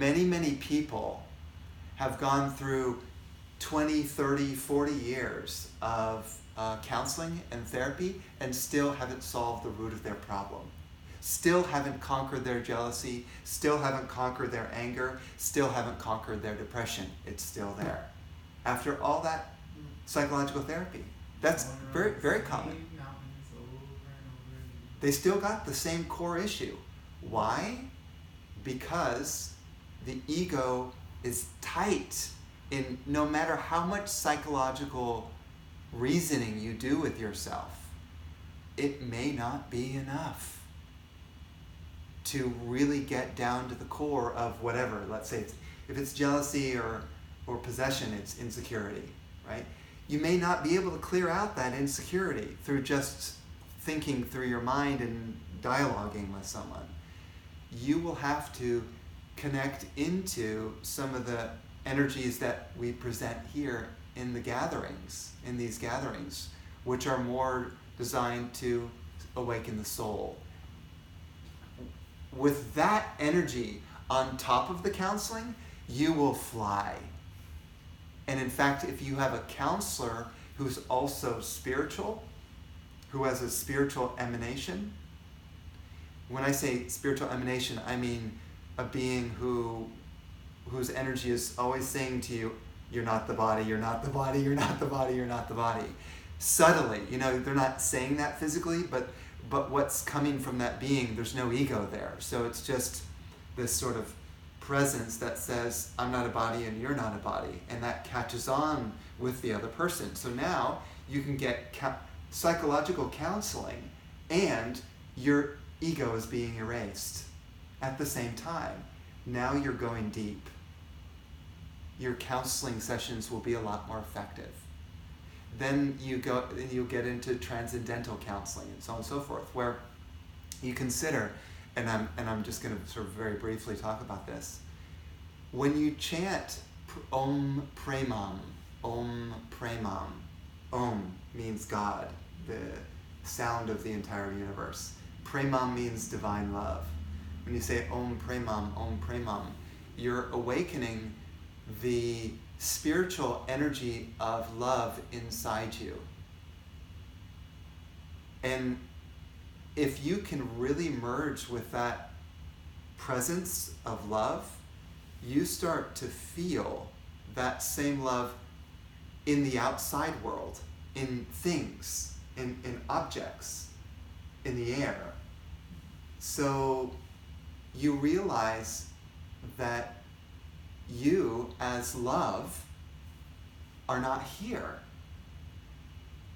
Many, many people have gone through 20, 30, 40 years of counseling and therapy and still haven't solved the root of their problem. Still haven't conquered their jealousy, still haven't conquered their anger, still haven't conquered their depression. It's still there. After all that psychological therapy. That's very, very common. They still got the same core issue. Why? Because the ego is tight in no matter how much psychological reasoning you do with yourself, it may not be enough to really get down to the core of whatever. Let's say if it's jealousy or possession, it's insecurity, right? You may not be able to clear out that insecurity through just thinking through your mind and dialoguing with someone. You will have to connect into some of the energies that we present here in the gatherings, in these gatherings, which are more designed to awaken the soul. With that energy on top of the counseling, you will fly. And in fact, if you have a counselor who's also spiritual, who has a spiritual emanation, when I say spiritual emanation, I mean a being whose energy is always saying to you, you're not the body, you're not the body, you're not the body, you're not the body. Subtly, they're not saying that physically, but what's coming from that being, there's no ego there. So it's just this sort of presence that says, I'm not a body and you're not a body. And that catches on with the other person. So now you can get psychological counseling and your ego is being erased at the same time. Now you're going deep. Your counseling sessions will be a lot more effective. Then you'll get into transcendental counseling and so on and so forth, where you consider, and I'm just going to sort of very briefly talk about this. When you chant Om Premam, Om Premam, Om means God, the sound of the entire universe. Premam means divine love. When you say Om Premam, you're awakening the spiritual energy of love inside you. And if you can really merge with that presence of love, you start to feel that same love in the outside world, in things, in objects, in the air. So you realize that you, as love, are not here.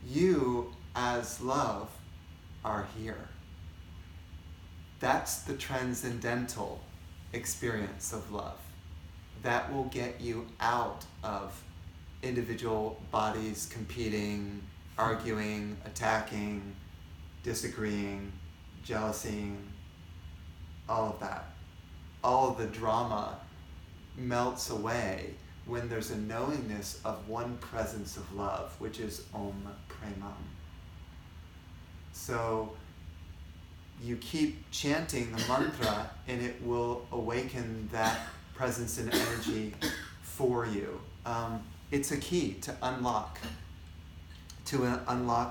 You, as love, are here. That's the transcendental experience of love. That will get you out of individual bodies competing, arguing, attacking, disagreeing, jealousying, all of that. All of the drama melts away when there's a knowingness of one presence of love, which is Om Premam. So you keep chanting the mantra and it will awaken that presence and energy for you. It's a key to unlock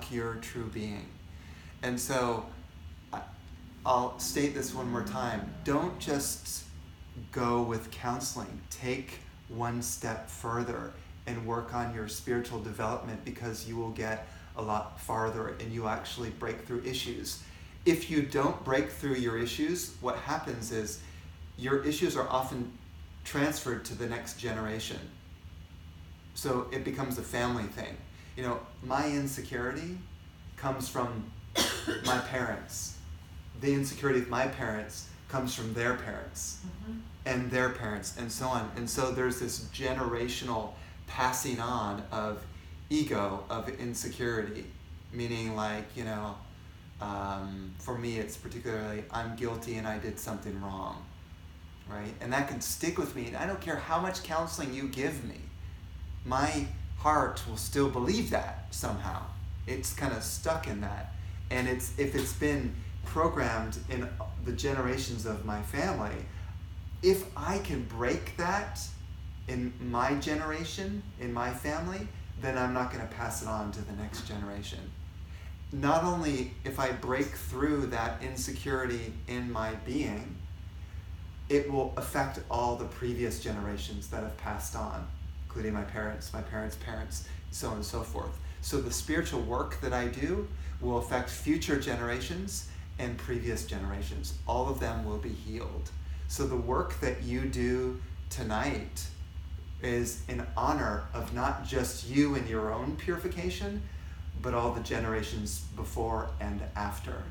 your true being. And so I'll state this one more time. Don't just go with counseling. Take one step further and work on your spiritual development, because you will get a lot farther and you actually break through issues. If you don't break through your issues, what happens is your issues are often transferred to the next generation. So it becomes a family thing. My insecurity comes from my parents. The insecurity of my parents comes from their parents, and their parents, and so on. And so there's this generational passing on of ego, of insecurity, meaning for me it's particularly, I'm guilty and I did something wrong, right? And that can stick with me, and I don't care how much counseling you give me, my heart will still believe that somehow. It's kind of stuck in that. And if it's been programmed in the generations of my family, if I can break that in my generation, in my family, then I'm not going to pass it on to the next generation. Not only if I break through that insecurity in my being, it will affect all the previous generations that have passed on, including my parents' parents, so on and so forth. So the spiritual work that I do will affect future generations and previous generations. All of them will be healed. So the work that you do tonight is in honor of not just you and your own purification, but all the generations before and after.